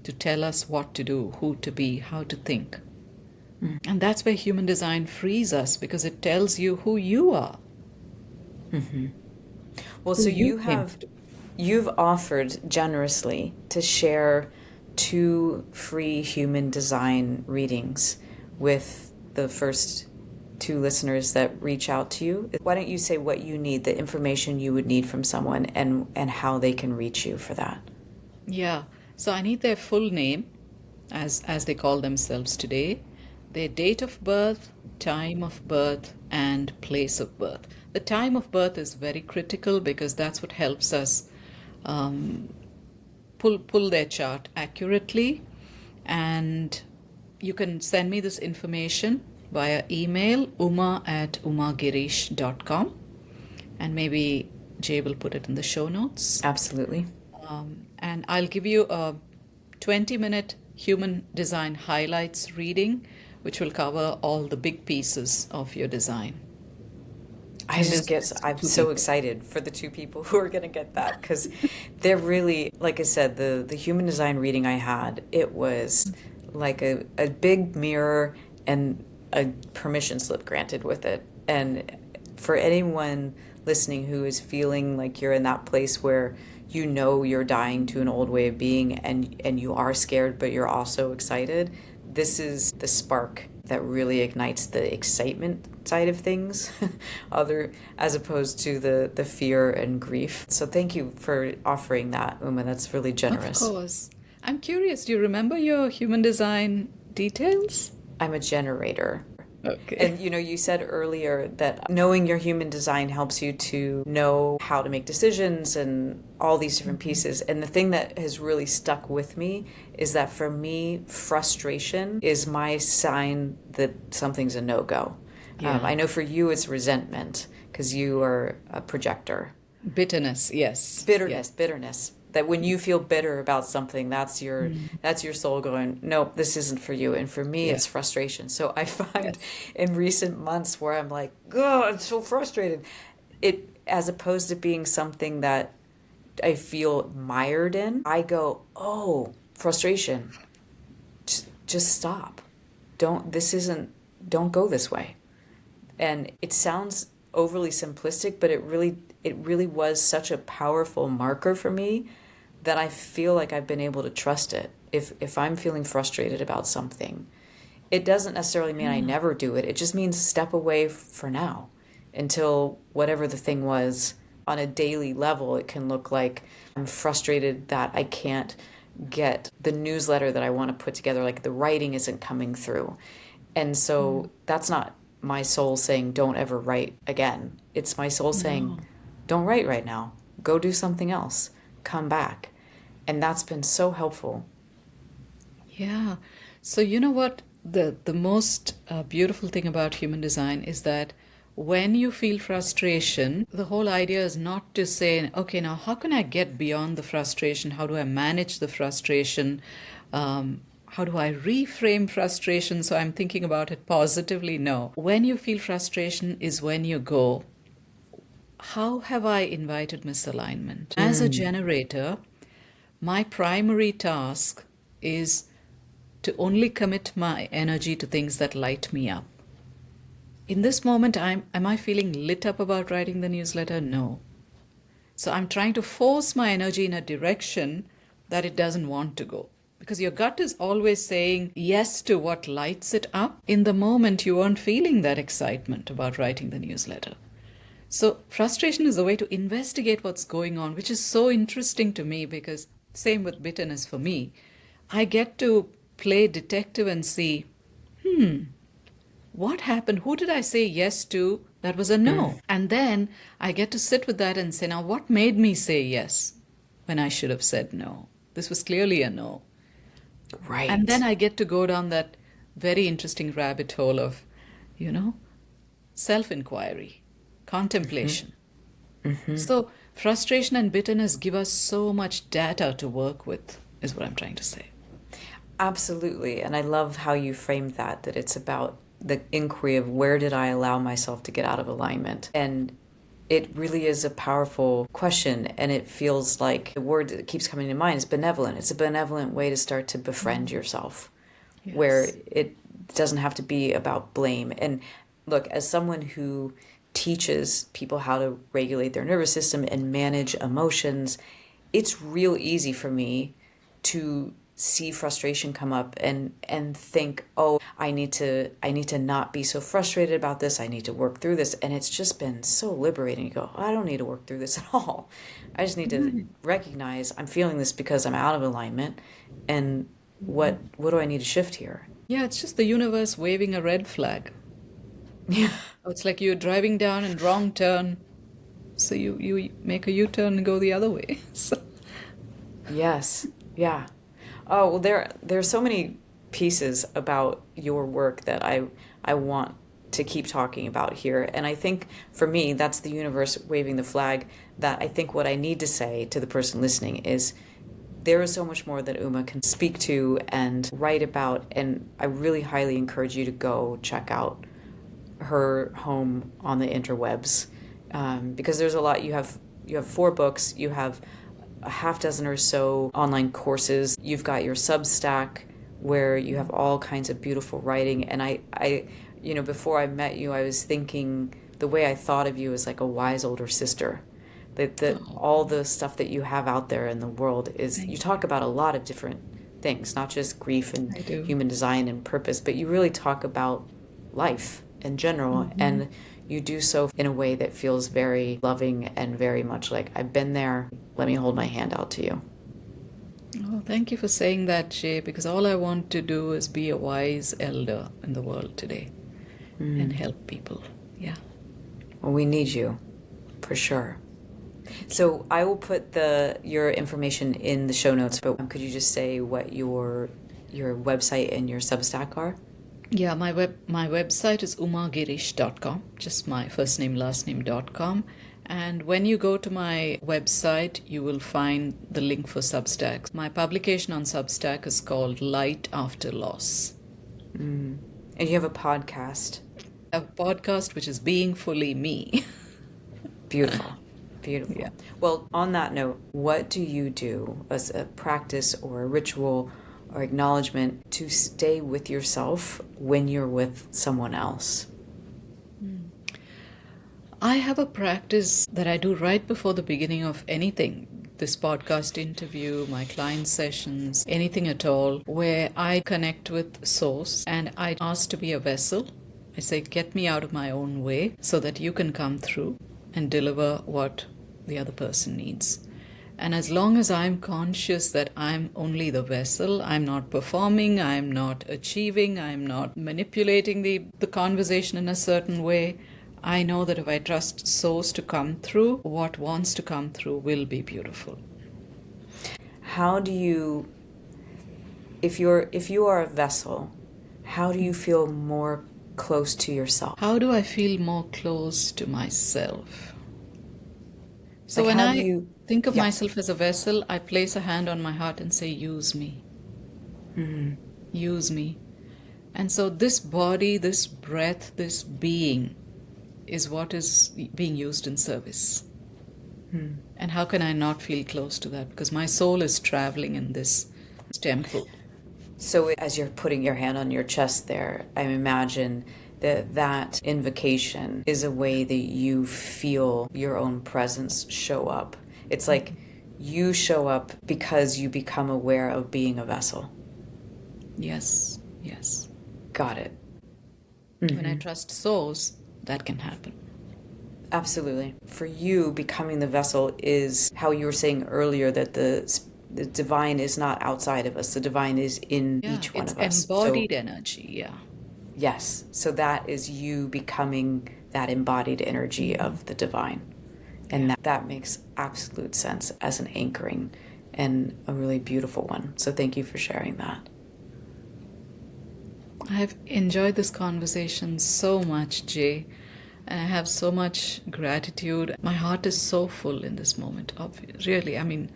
to tell us what to do, who to be, how to think. And that's where human design frees us, because it tells you who you are. Well, so you've offered generously to share 2 free human design readings with the first 2 listeners that reach out to you. Why don't you say what you need, the information you would need from someone, and how they can reach you for that? Yeah. So I need their full name, as they call themselves today, their date of birth, time of birth, and place of birth. The time of birth is very critical because that's what helps us pull their chart accurately. And you can send me this information via email, uma@umagirish.com, and maybe Jay will put it in the show notes. Absolutely. And I'll give you a 20-minute human design highlights reading, which will cover all the big pieces of your design. I'm so excited for the 2 people who are going to get that, because they're really, like I said, the human design reading I had, it was like a big mirror and a permission slip granted with it. And for anyone listening who is feeling like you're in that place where you know you're dying to an old way of being, and you are scared, but you're also excited, this is the spark that really ignites the excitement side of things, as opposed to the fear and grief. So thank you for offering that, Uma. That's really generous. Of course. I'm curious, do you remember your human design details? I'm a generator. Okay. And you said earlier that knowing your human design helps you to know how to make decisions and all these different pieces. And the thing that has really stuck with me is that for me, frustration is my sign that something's a no-go. Yeah. I know for you it's resentment, because you are a projector. Bitterness, yes. Bitterness. That when you feel bitter about something, that's your soul going, no, this isn't for you. And for me, it's frustration. So I find in recent months where I'm like, oh, I'm so frustrated. It, as opposed to being something that I feel mired in, I go, oh, frustration, just stop. Don't go this way. And it sounds overly simplistic, but it really was such a powerful marker for me that I feel like I've been able to trust it. If I'm feeling frustrated about something, it doesn't necessarily mean I never do it. It just means step away for now until whatever the thing was. On a daily level, it can look like I'm frustrated that I can't get the newsletter that I want to put together, like the writing isn't coming through. And so that's not my soul saying, don't ever write again. It's my soul saying, don't write right now. Go do something else. Come back. And that's been so helpful. Yeah. So you know what? The most beautiful thing about human design is that when you feel frustration, the whole idea is not to say, okay, now how can I get beyond the frustration? How do I manage the frustration? How do I reframe frustration so I'm thinking about it positively? No. When you feel frustration is when you go, how have I invited misalignment? As a generator, my primary task is to only commit my energy to things that light me up. In this moment, am I feeling lit up about writing the newsletter? No. So I'm trying to force my energy in a direction that it doesn't want to go. Because your gut is always saying yes to what lights it up. In the moment, you weren't feeling that excitement about writing the newsletter. So frustration is a way to investigate what's going on, which is so interesting to me because same with bitterness for me. I get to play detective and see, what happened? Who did I say yes to? That was a no. And then I get to sit with that and say, now what made me say yes when I should have said no? This was clearly a no. Right. And then I get to go down that very interesting rabbit hole of, self-inquiry, contemplation. So frustration and bitterness give us so much data to work with, is what I'm trying to say. Absolutely. And I love how you framed that it's about the inquiry of where did I allow myself to get out of alignment? And it really is a powerful question. And it feels like the word that keeps coming to mind is benevolent. It's a benevolent way to start to befriend yourself, where it doesn't have to be about blame. And look, as someone who teaches people how to regulate their nervous system and manage emotions, it's real easy for me to see frustration come up and think, oh, I need to not be so frustrated about this. I need to work through this. And it's just been so liberating. You go, I don't need to work through this at all. I just need to recognize I'm feeling this because I'm out of alignment. And what do I need to shift here? Yeah, it's just the universe waving a red flag. Yeah. It's like you're driving down and wrong turn. So you make a U-turn and go the other way. So. Yes. Yeah. Oh, well, there are so many pieces about your work that I want to keep talking about here. And I think for me, that's the universe waving the flag, that I think what I need to say to the person listening is there is so much more that Uma can speak to and write about. And I really highly encourage you to go check out her home on the interwebs, because there's a lot. You have 4 books, you have a half dozen or so online courses. You've got your Substack where you have all kinds of beautiful writing. And I before I met you, I was thinking the way I thought of you as like a wise older sister. That all the stuff that you have out there in the world is, you talk about a lot of different things, not just grief and human design and purpose, but you really talk about life in general. And you do so in a way that feels very loving and very much like, I've been there, let me hold my hand out to you. Oh, thank you for saying that, Jay, because all I want to do is be a wise elder in the world today and help people. Yeah. Well, we need you, for sure. So I will put your information in the show notes, but could you just say what your website and your Substack are? Yeah, my website is umagirish.com, just my first name, last name.com. And when you go to my website, you will find the link for Substack. My publication on Substack is called Light After Loss. And you have a podcast. A podcast which is Being Fully Me. Beautiful. Beautiful. Yeah. Well, on that note, what do you do as a practice or a ritual or acknowledgement to stay with yourself when you're with someone else? I have a practice that I do right before the beginning of anything. This podcast interview, my client sessions, anything at all, where I connect with Source and I ask to be a vessel. I say, get me out of my own way so that you can come through and deliver what the other person needs. And as long as I'm conscious that I'm only the vessel, I'm not performing, I'm not achieving, I'm not manipulating the conversation in a certain way, I know that if I trust Source to come through, what wants to come through will be beautiful. How do you, if you are a vessel, how do you feel more close to yourself? How do I feel more close to myself? So Like, when how do I you, think of yeah. myself as a vessel, I place a hand on my heart and say, use me. Use me. And so this body, this breath, this being is what is being used in service. And how can I not feel close to that? Because my soul is traveling in this temple. So as you're putting your hand on your chest there, I imagine that invocation is a way that you feel your own presence show up. It's like you show up because you become aware of being a vessel. Yes, yes. Got it. When I trust Source, that can happen. Absolutely. For you, becoming the vessel is how you were saying earlier that the divine is not outside of us. The divine is in each one It's of us. embodied energy, yeah. Yes. So that is you becoming that embodied energy of the divine. And that makes absolute sense as an anchoring and a really beautiful one. So thank you for sharing that. I've enjoyed this conversation so much, Jay. And I have so much gratitude. My heart is so full in this moment. Really, I mean,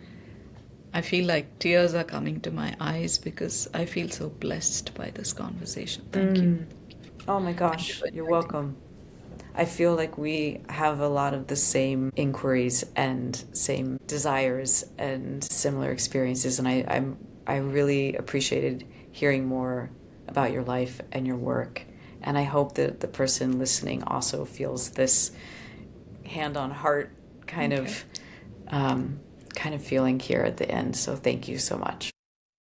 I feel like tears are coming to my eyes because I feel so blessed by this conversation. Thank you. Oh my gosh, you're welcome. I feel like we have a lot of the same inquiries and same desires and similar experiences, and I really appreciated hearing more about your life and your work. And I hope that the person listening also feels this hand on heart kind of feeling here at the end. So thank you so much.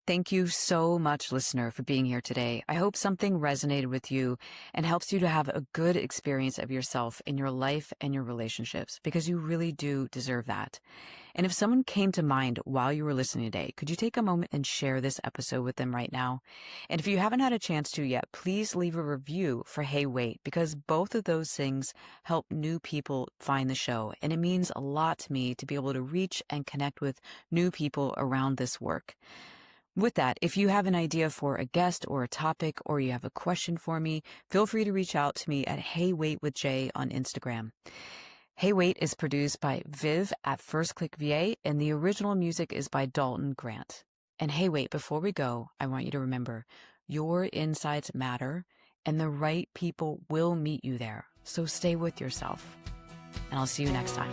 Thank you so much, listener, for being here today. I hope something resonated with you and helps you to have a good experience of yourself in your life and your relationships, because you really do deserve that. And if someone came to mind while you were listening today, could you take a moment and share this episode with them right now? And if you haven't had a chance to yet, please leave a review for Hey Wait, because both of those things help new people find the show. And it means a lot to me to be able to reach and connect with new people around this work. With that, if you have an idea for a guest or a topic, or you have a question for me, feel free to reach out to me at Hey Wait with Jay on Instagram. Hey Wait is produced by Viv at First Click VA, and the original music is by Dalton Grant. And hey wait, before we go, I want you to remember, your insights matter, and the right people will meet you there. So stay with yourself. And I'll see you next time.